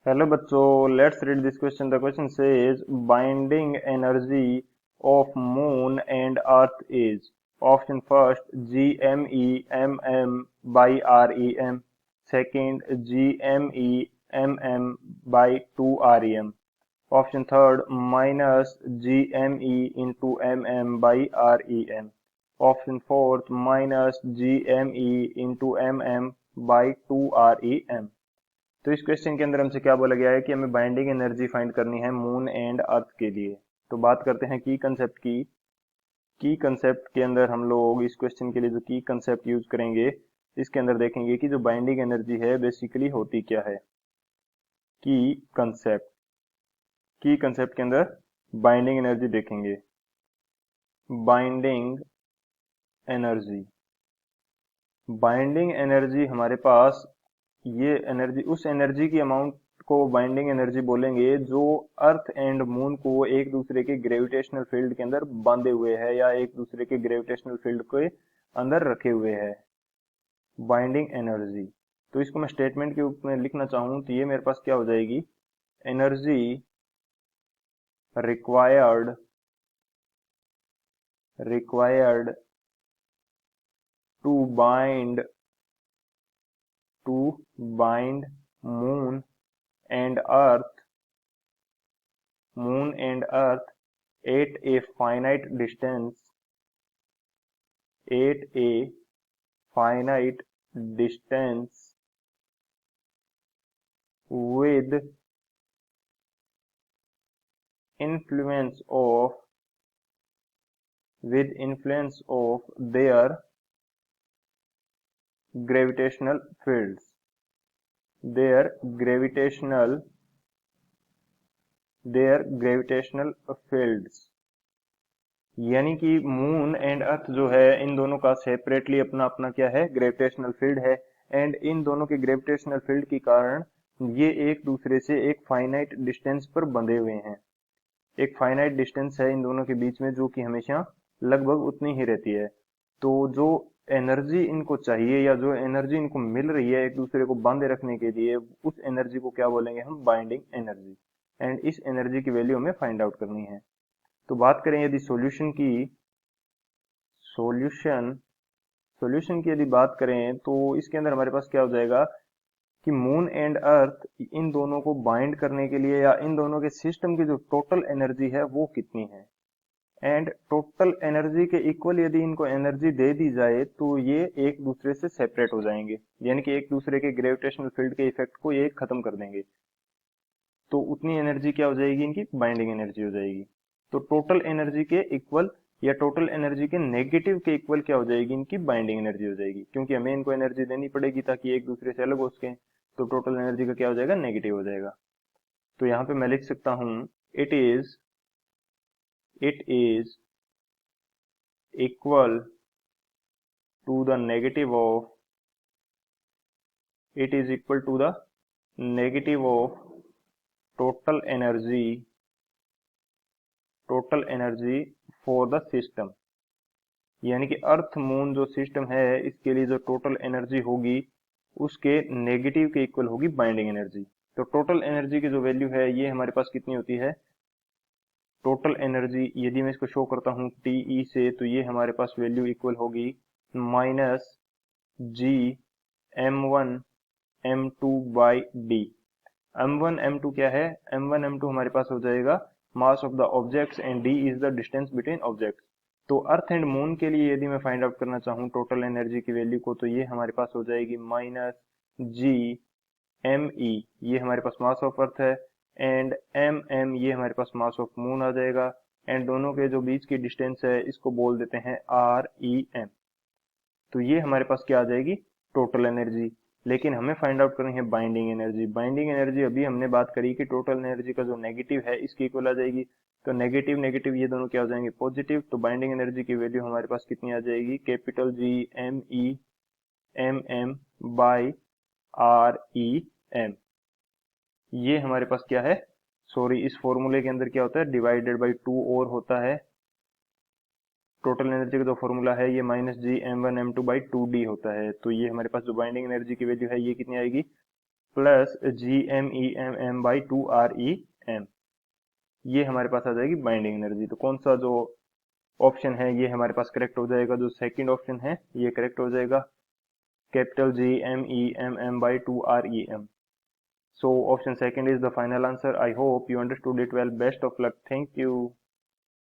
Hello बच्चों, let's read this question. The question says binding energy of moon and earth is option first GME/mm by REM, second GME/mm by 2 REM, option third -GME into mm by REM, option fourth -GME into mm by 2 REM। तो इस question के अंदर हमसे क्या बोला गया है कि हमें बाइंडिंग एनर्जी फाइंड करनी है मून एंड अर्थ के लिए। तो बात करते हैं की कंसेप्ट की। की कंसेप्ट के अंदर हम लोग इस क्वेश्चन के लिए जो की कंसेप्ट यूज करेंगे, इसके अंदर देखेंगे कि जो बाइंडिंग एनर्जी है बेसिकली होती क्या है। की कंसेप्ट की कंसेप्ट के अंदर बाइंडिंग एनर्जी देखेंगे। बाइंडिंग एनर्जी बाइंडिंग एनर्जी हमारे पास, ये एनर्जी उस एनर्जी की अमाउंट को बाइंडिंग एनर्जी बोलेंगे जो अर्थ एंड मून को एक दूसरे के ग्रेविटेशनल फील्ड के अंदर बांधे हुए है या एक दूसरे के ग्रेविटेशनल फील्ड के अंदर रखे हुए है। बाइंडिंग एनर्जी, तो इसको मैं स्टेटमेंट के रूप में लिखना चाहूं तो ये मेरे पास क्या हो जाएगी, energy required required to bind to bind moon and earth at a finite distance with influence of their gravitational fields their gravitational fields। यानी कि मून एंड अर्थ जो है इन दोनों का सेपरेटली अपना अपना क्या है, ग्रेविटेशनल फील्ड है। एंड इन दोनों के ग्रेविटेशनल फील्ड के कारण ये एक दूसरे से एक फाइनाइट डिस्टेंस पर बंधे हुए हैं। एक फाइनाइट डिस्टेंस है इन दोनों के बीच में जो कि हमेशा लगभग उतनी ही रहती है। तो जो एनर्जी इनको चाहिए या जो एनर्जी इनको मिल रही है एक दूसरे को बांधे रखने के लिए, उस एनर्जी को क्या बोलेंगे हम, बाइंडिंग एनर्जी। एंड इस एनर्जी की वैल्यू हमें फाइंड आउट करनी है। तो बात करें यदि सॉल्यूशन सॉल्यूशन की यदि बात करें तो इसके अंदर हमारे पास क्या हो जाएगा कि मून एंड अर्थ इन दोनों को बाइंड करने के लिए या इन दोनों के सिस्टम की जो टोटल एनर्जी है वो कितनी है। एंड टोटल एनर्जी के इक्वल यदि इनको एनर्जी दे दी जाए तो ये एक दूसरे से सेपरेट हो जाएंगे, यानी कि एक दूसरे के ग्रेविटेशनल फील्ड के इफेक्ट को ये खत्म कर देंगे। तो उतनी एनर्जी क्या हो जाएगी, इनकी बाइंडिंग एनर्जी हो जाएगी। तो टोटल एनर्जी के इक्वल या टोटल एनर्जी के नेगेटिव के इक्वल क्या हो जाएगी, इनकी बाइंडिंग एनर्जी हो जाएगी, क्योंकि हमें इनको एनर्जी देनी पड़ेगी ताकि एक दूसरे से अलग हो सके। तो टोटल एनर्जी का क्या हो जाएगा, नेगेटिव हो जाएगा। तो यहाँ पे मैं लिख सकता हूं it is equal to the negative of it is equal to the negative of total energy for the system। यानी कि अर्थ मून जो सिस्टम है इसके लिए जो टोटल एनर्जी होगी उसके नेगेटिव के इक्वल होगी बाइंडिंग एनर्जी। तो टोटल एनर्जी की जो वैल्यू है ये हमारे पास कितनी होती है, टोटल एनर्जी यदि मैं इसको शो करता हूँ टीई से तो ये हमारे पास वैल्यू इक्वल होगी -GM1m2/d। m1 m2 क्या है, m1 m2 हमारे पास हो जाएगा mass of the objects and d is the distance between objects. तो अर्थ एंड मून के लिए यदि मैं फाइंड आउट करना चाहूँ टोटल एनर्जी की वैल्यू को तो ये हमारे पास हो जाएगी -GME, ये हमारे पास मास ऑफ अर्थ है, एंड mm ये हमारे पास मास ऑफ मून आ जाएगा। एंड दोनों के जो बीच की डिस्टेंस है इसको बोल देते हैं REM। तो ये हमारे पास क्या आ जाएगी, टोटल एनर्जी। लेकिन हमें फाइंड आउट करनी है बाइंडिंग एनर्जी। बाइंडिंग एनर्जी अभी हमने बात करी कि टोटल एनर्जी का जो नेगेटिव है इसकी इक्वल आ जाएगी। तो नेगेटिव नेगेटिव ये दोनों क्या हो जाएंगे, पॉजिटिव। तो बाइंडिंग एनर्जी की वैल्यू हमारे पास कितनी आ जाएगी, कैपिटल GME/mm बाई REM। ये हमारे पास क्या है, सॉरी इस फॉर्मूले के अंदर क्या होता है, डिवाइडेड बाई 2 और होता है। टोटल एनर्जी का जो फॉर्मूला है ये -GM1m2/2d होता है। तो ये हमारे पास जो बाइंडिंग एनर्जी की वैल्यू है ये कितनी आएगी, प्लस GMEMM/2REM, ये हमारे पास आ जाएगी बाइंडिंग एनर्जी। तो कौन सा जो ऑप्शन है ये हमारे पास करेक्ट हो जाएगा, जो सेकंड ऑप्शन है ये करेक्ट हो जाएगा, capital GMEMM/2REM। So option second is the final answer. I hope you understood it well. Best of luck. Thank you.